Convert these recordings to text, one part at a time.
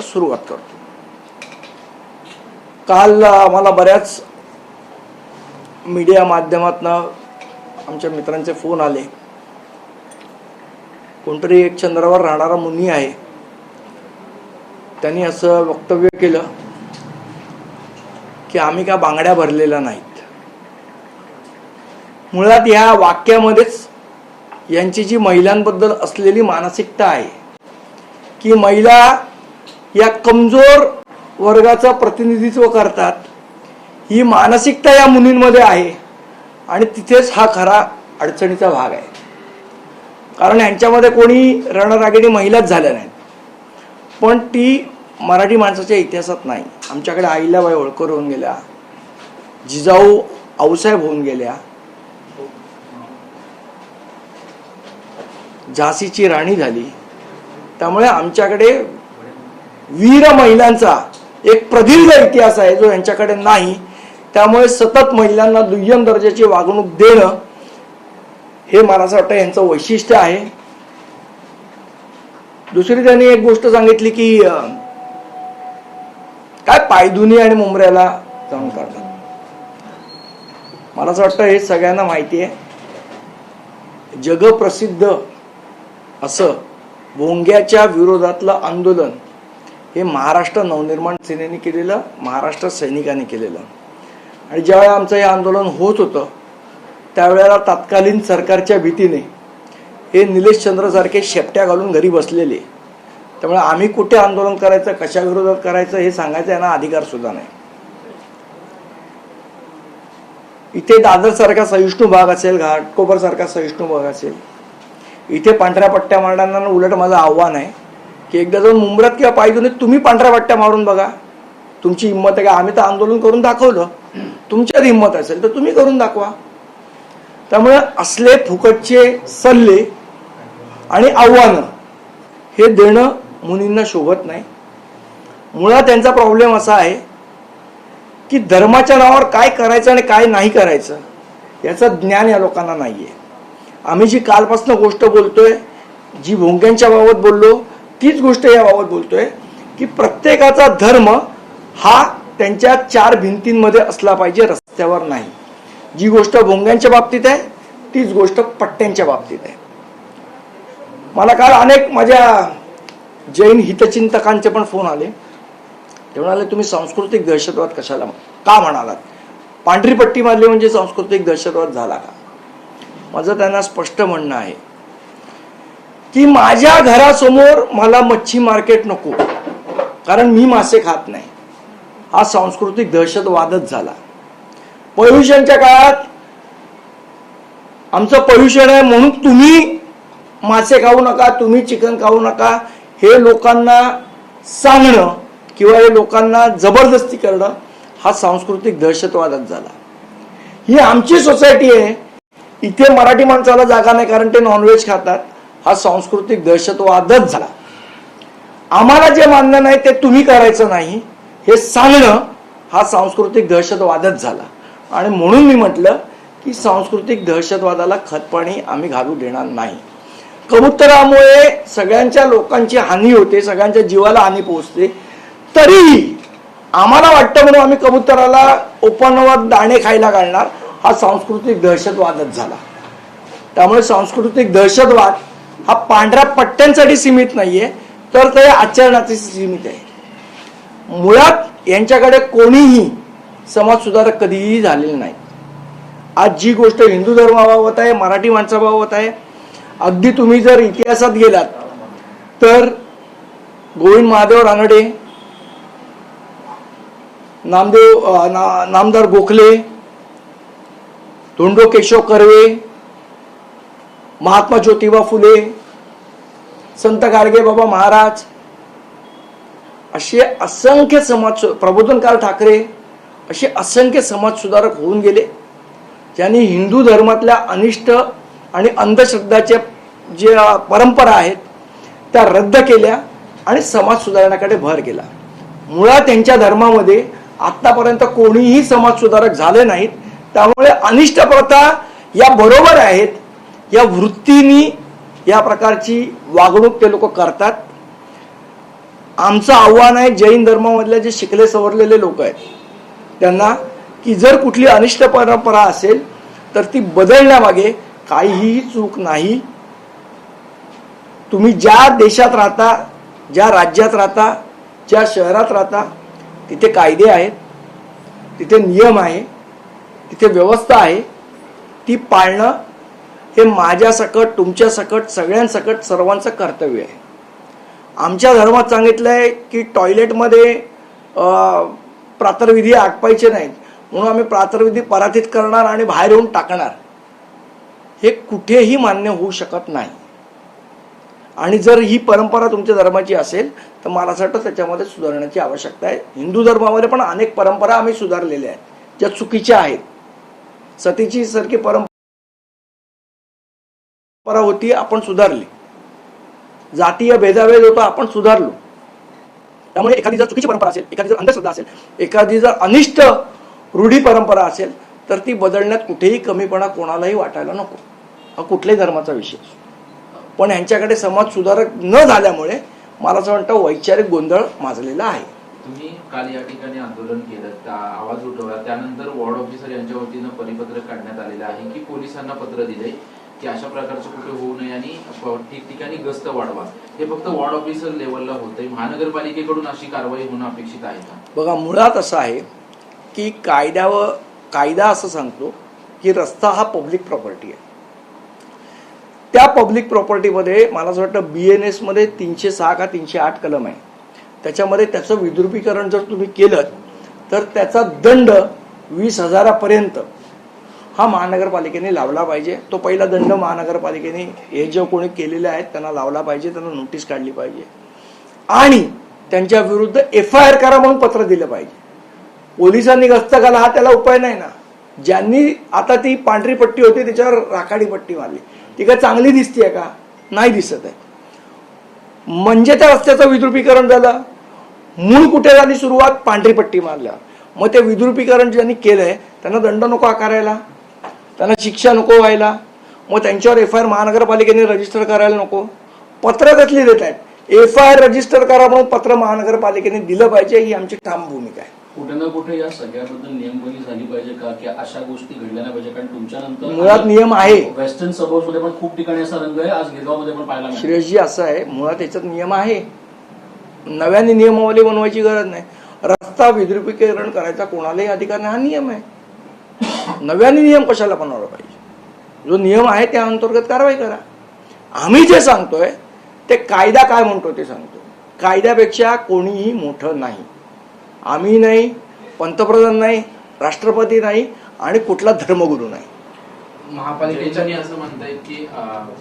आता सुरुवात करतो। काल आम्हाला बऱ्याच मीडिया माध्यमातून आमच्या मित्रांचे फोन आले। कोणतरी एक चंद्रावर राहणारा मुनी आहे, त्यांनी असं वक्तव्य केलं की आम्ही का बांगड्या भरलेल्या नाहीत। मुळात या वाक्यामध्येच यांची जी महिलांबद्दल असलेली मानसिकता आहे की महिला या कमजोर वर्गाचं प्रतिनिधित्व करतात, ही मानसिकता या मुनींमध्ये आहे आणि तिथेच हा खरा अडचणीचा भाग आहे। कारण यांच्यामध्ये कोणी रणरागिणी महिलाच झाल्या नाहीत, पण ती मराठी माणसाच्या इतिहासात नाही। आमच्याकडे अहिल्याबाई होळकर होऊन गेल्या, जिजाऊ आऊसाहेब होऊन गेल्या, झाशीची राणी झाली। त्यामुळे आमच्याकडे वीर महिलांचा एक प्रदीर्घ इतिहास आहे जो यांच्याकडे नाही। त्यामुळे सतत महिलांना दुय्यम दर्जाची वागणूक देणं हे मला असं वाटतं यांचं वैशिष्ट्य आहे। दुसरी त्यांनी एक गोष्ट सांगितली की काय पायधुनी आणि मुंबऱ्याला जाऊन करतात। मला असं वाटतं हे सगळ्यांना माहिती आहे। जगप्रसिद्ध असं भोंग्याच्या विरोधातलं आंदोलन हे महाराष्ट्र नवनिर्माण सेनेने केलेलं, महाराष्ट्र सैनिकांनी केलेलं। आणि ज्यावेळेला आमचं हे आंदोलन होत होतं त्यावेळेला तत्कालीन सरकारच्या भीतीने हे निलेश चंद्रसारखे शेपट्या घालून घरी बसलेले। त्यामुळे आम्ही कुठे आंदोलन करायचं, कशा विरोधात करायचं हे सांगायचं यांना अधिकार सुद्धा नाही। इथे दादर सारखा सहिष्णू भाग असेल, घाटकोपर सारखा सहिष्णू भाग असेल, इथे पांढऱ्या पट्ट्या मारणाऱ्यांना उलट माझं आव्हान आहे की एकदा जाऊन मुंब्र्यात किंवा पायधुनीत तुम्ही पांढऱ्या पट्ट्या मारून बघा, तुमची हिंमत आहे का? आम्ही तर आंदोलन करून दाखवलं, तुमच्यात हिंमत असेल तर तुम्ही करून दाखवा। त्यामुळे असले फुकटचे सल्ले आणि आव्हानं हे देणं मुनींना शोभत नाही। मुळात त्यांचा प्रॉब्लेम असा आहे की धर्माच्या नावावर काय करायचं आणि काय नाही करायचं याचं ज्ञान या लोकांना नाहीये। आम्ही जी कालपासून गोष्ट बोलतोय, जी भोंग्यांच्या बाबत बोललो, तीच गोष्ट याबाबत बोलतोय की प्रत्येकाचा धर्म हा त्यांच्या चार भिंतींमध्ये असला पाहिजे, रस्त्यावर नाही। जी गोष्ट भोंग्यांच्या बाबतीत आहे तीच गोष्ट पट्ट्यांच्या बाबतीत आहे। मला काल अनेक माझ्या जैन हितचिंतकांचे पण फोन आले। ते म्हणाले तुम्ही सांस्कृतिक दहशतवाद कशाला का म्हणालात? पांढरी पट्टी मारली म्हणजे सांस्कृतिक दहशतवाद झाला का? माझं त्यांना स्पष्ट म्हणणं आहे की माझ्या घरासमोर मला मच्छी मार्केट नको कारण मी मासे खात नाही, हा सांस्कृतिक दहशतवादच झाला। पोल्युशनच्या काळात आमचं पोल्युशन आहे म्हणून तुम्ही मासे खाऊ नका, तुम्ही चिकन खाऊ नका हे लोकांना सांगणं किंवा हे लोकांना जबरदस्ती करणं हा सांस्कृतिक दहशतवादच झाला। ही आमची सोसायटी आहे, इथे मराठी माणसाला जागा नाही कारण ते नॉनव्हेज खातात, हा सांस्कृतिक दहशतवादच झाला। आम्हाला जे मान्य नाही ते तुम्ही करायचं नाही हे सांगणं हा सांस्कृतिक दहशतवादच झाला। आणि म्हणून मी म्हटलं की सांस्कृतिक दहशतवादाला खतपाणी आम्ही घालू देणार नाही। कबुतरामुळे सगळ्यांच्या लोकांची हानी होते, सगळ्यांच्या जीवाला हानी पोहोचते, तरीही आम्हाला वाटतं म्हणून आम्ही कबुतराला ओपनवर दाणे खायला घालणार, हा सांस्कृतिक दहशतवादच झाला। त्यामुळे सांस्कृतिक दहशतवाद हा पांढऱ्या पट्ट्यांसाठी सीमित नाहीये तर ते आचरणासाठी सीमित आहे। मुळात यांच्याकडे कोणीही समाज सुधारक कधीही झालेले नाही। आज जी गोष्ट हिंदू धर्माबाबत आहे, मराठी माणसाबाबत आहे, अगदी तुम्ही जर इतिहासात गेलात तर गोविंद महादेव रानडे, नामदार गोखले, धोंडो केशव कर्वे, महात्मा ज्योतिबा फुले, संत गाडगे बाबा महाराज, असे असंख्य समाज, प्रबोधनकार ठाकरे, असे असंख्य समाज सुधारक होऊन गेले ज्यांनी हिंदू धर्मातल्या अनिष्ट आणि अंधश्रद्धाच्या ज्या परंपरा आहेत त्या रद्द केल्या आणि समाज सुधारण्याकडे भर केला। मुळात त्यांच्या धर्मामध्ये आतापर्यंत कोणीही समाज सुधारक झाले नाहीत। त्यामुळे अनिष्ट प्रथा या बरोबर आहेत, या वृत्तीने या प्रकारची वागणूक ते लोक करतात। आमचं आव्हान आहे जैन धर्मामधले जे शिकले सवरलेले लोक आहेत त्यांना, की जर कुठली अनिष्ट परंपरा असेल तर ती बदलण्यामागे काहीही चूक नाही. तुम्ही ज्या देशात राहता, ज्या राज्यात राहता, ज्या शहरात राहता, तिथे कायदे आहेत, तिथे नियम आहे, तिथे व्यवस्था आहे. ती पाळणं हे माझ्या सकट, तुमच्या सकट, सगळ्यांसकट सर्वांचं कर्तव्य आहे. आमच्या धर्मात सांगितलं आहे की टॉयलेटमध्ये प्रातर्विधी आटपायचे नाहीत, म्हणून आम्ही प्रातर्विधी परातीत करणार आणि बाहेर येऊन टाकणार. हे कुठेही मान्य होऊ शकत नाही. आणि जर ही परंपरा तुमच्या धर्माची असेल तर मला असं वाटतं त्याच्यामध्ये सुधारण्याची आवश्यकता आहे. हिंदू धर्मामध्ये पण अनेक परंपरा आम्ही सुधारलेल्या आहेत ज्या चुकीच्या आहेत. सतीची सारखी परंपरा होती, आपण सुधारली. जातीय भेदाभेद होता, आपण सुधारलो. त्यामुळे एखादी जर चुकीची परंपरा असेल, एखादी जर अंधश्रद्धा असेल, एखादी जर अनिष्ट रूढी परंपरा असेल तर ती बदलण्यात कुठेही कमीपणा कोणालाही वाटायला नको. हा कुठल्याही धर्माचा विषय. पण यांच्याकडे समाज सुधारक न झाल्यामुळे मला असं वाटतं वैचारिक गोंधळ माजलेला आहे. तुम्ही काल या ठिकाणी आंदोलन केलं, आवाज उठवला, त्यानंतर वॉर्ड ऑफिसर यांच्या वतीनं परिपत्रक काढण्यात आलेलं आहे की पोलिसांना पत्र दिलंय की अशा प्रकारचं कुठे होऊ नये आणि ठिकठिकाणी गस्त वाढवा. हे फक्त वॉर्ड ऑफिसर लेवलला होतंय. महानगरपालिकेकडून अशी कारवाई होणं अपेक्षित आहे का? बघा, मुळात असं आहे की कायदा असं सांगतो की रस्ता हा पब्लिक प्रॉपर्टी आहे. त्या पब्लिक प्रॉपर्टीमध्ये मला असं वाटतं BNS मध्ये 306 का 308 कलम आहे. त्याच्यामध्ये त्याचं विद्रुपीकरण जर तुम्ही केलं तर त्याचा दंड 20,000 हा महानगरपालिकेने लावला पाहिजे. तो पहिला दंड महानगरपालिकेने हे जे कोणी केलेले आहेत त्यांना लावला पाहिजे, त्यांना नोटीस काढली पाहिजे आणि त्यांच्या विरुद्ध FIR करा म्हणून पत्र दिलं पाहिजे. पोलिसांनी गस्त घाला हा त्याला उपाय नाही ना. ज्यांनी आता ती पांढरी पट्टी होती त्याच्यावर राखाडी पट्टी मारली, ती काय चांगली दिसतीये का? नाही दिसत आहे. म्हणजे त्या रस्त्याचं विद्रुपीकरण झालं. मूळ कुठे झाली सुरुवात? पांढरी पट्टी मारल्या. मग ते विद्रुपीकरण ज्यांनी केलंय त्यांना दंड नको आकारायला, त्यांना शिक्षा नको व्हायला, मग त्यांच्यावर FIR महानगरपालिकेने रजिस्टर करायला नको. पत्र कसली देत आहेत? FIR रजिस्टर करा म्हणून पत्र महानगरपालिकेने दिलं पाहिजे. ही आमची ठाम भूमिका आहे. कुठे ना कुठे या सगळ्याबद्दल नियमबंदी झाली पाहिजे का, की अशा गोष्टी घडल्या नाही पाहिजे? कारण तुमच्यानंतर मुळात नियम आहे. वेस्टर्न सबर्ब्स मध्ये पण खूप ठिकाणी असा रंग आहे, आज गिरगावमध्ये पण पाहायला मिळाला. श्रेयसजी असं आहे, मुळात याच्यात नियम आहे. नव्याने नियमावली बनवायची गरज नाही. रस्ता विद्रुपीकरण करायचा कोणालाही अधिकार नाही, हा नियम आहे. नव्याने नियम कशाला बनवला पाहिजे? जो नियम आहे त्या अंतर्गत कारवाई करा. आम्ही जे सांगतोय ते कायदा काय म्हणतो ते सांगतो. कायद्यापेक्षा कोणीही मोठं नाही. आम्ही नाही, पंतप्रधान नाही, राष्ट्रपती नाही आणि कुठला धर्मगुरू नाही. महापालिकेच्या असं म्हणतायत की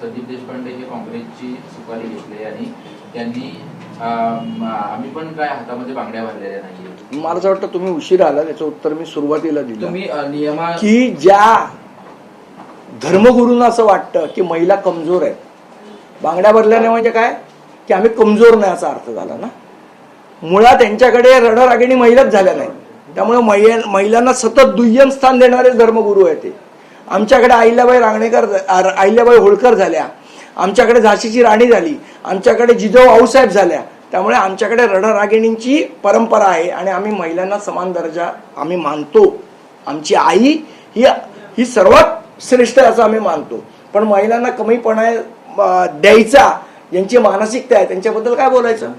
संदीप देशपांडे हे काँग्रेसची सुपारी घेतली आणि त्यांनी आम्ही पण काय हातामध्ये बांगड्या भरलेल्या नाही. मला असं वाटतं तुम्ही उशीर आला, त्याचं उत्तर मी सुरुवातीला दिलं. तुम्ही नियमा की ज्या धर्मगुरूंना असं वाटतं की महिला कमजोर आहेत, बांगड्या भरल्याने म्हणजे काय की आम्ही कमजोर नाही असा अर्थ झाला ना. मुळात त्यांच्याकडे रडरागिणी महिलाच झाल्या नाही. त्यामुळे महिलांना सतत दुय्यम स्थान देणारे धर्मगुरू आहेत ते. आमच्याकडे अहिल्याबाई होळकर झाल्या, आमच्याकडे झाशीची राणी झाली, आमच्याकडे जिजाऊ आऊसाहेब झाल्या. त्यामुळे आमच्याकडे रडरागिणींची परंपरा आहे आणि आम्ही महिलांना समान दर्जा आम्ही मानतो. आमची आई ही सर्वात श्रेष्ठ असं आम्ही मानतो. पण महिलांना कमीपणा द्यायचा ज्यांची मानसिकता आहे त्यांच्याबद्दल काय बोलायचं?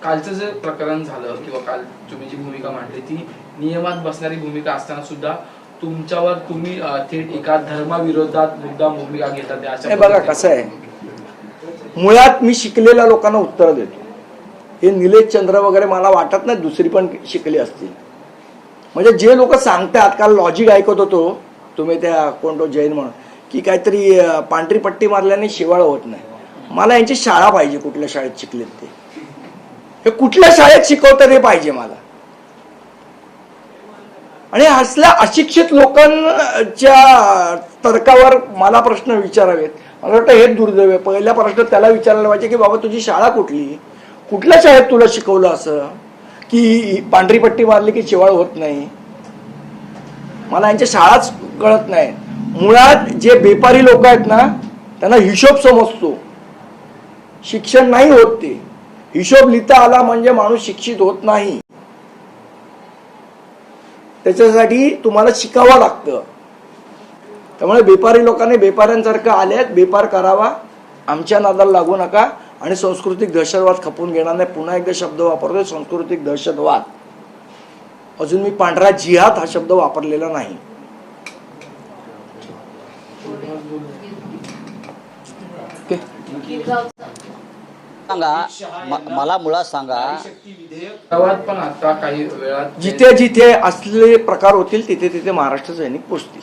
कालचं जे प्रकरण झालं किंवा काल तुम्ही जी भूमिका मांडली ती नियमात बसणारी भूमिका असताना सुद्धा तुमच्यावर तुम्ही थेट एका धर्माविरोधात मुद्दाम भूमिका घेतात. हे बघा कसं आहे, मुळात मी शिकलेल्या लोकांना उत्तर देतो. हे निलेश चंद्र वगैरे मला वाटत नाही दुसरी पण शिकले असतील. म्हणजे जे लोक सांगतात, काल लॉजिक ऐकत होतो तुम्ही त्या कोणतो जैन म्हणून की काहीतरी पांढरी पट्टी मारल्याने शिवाळ होत नाही. मला यांची शाळा पाहिजे, कुठल्या शाळेत शिकलेत ते, हे कुठल्या शाळेत शिकवतात हे पाहिजे मला. आणि असल्या अशिक्षित लोकांच्या तर्कावर मला प्रश्न विचारावेत, मला वाटतं हेच दुर्दैव आहे. पहिला प्रश्न त्याला विचारायला पाहिजे की बाबा तुझी शाळा कुठली, कुठल्या शाळेत तुला शिकवलं असं की पांढरी पट्टी मारली की शिवाळ होत नाही. मला यांच्या शाळाच कळत नाही. मुळात जे बेपारी लोक आहेत ना त्यांना हिशोब समजतो, शिक्षण नाही होत ते. हिशोब लिहिता आला म्हणजे माणूस शिक्षित होत नाही. त्याच्यासाठी तुम्हाला शिकावं लागतं. त्यामुळे बेपारी लोकांनी बेपाऱ्यांसारखं आल्यात, बेपार करावा, आमच्या नादाला लागू नका. आणि सांस्कृतिक दहशतवाद खपून घेणार नाही. पुन्हा एकदा शब्द वापरतोय, सांस्कृतिक दहशतवाद. अजून मी पांढरा जिहाद हा शब्द वापरलेला नाही. सांगा मला मुळात सांगा, गावात पण आता काही वेळात जिथे जिथे असलेले प्रकार होतील तिथे तिथे महाराष्ट्र सैनिक पोचतील.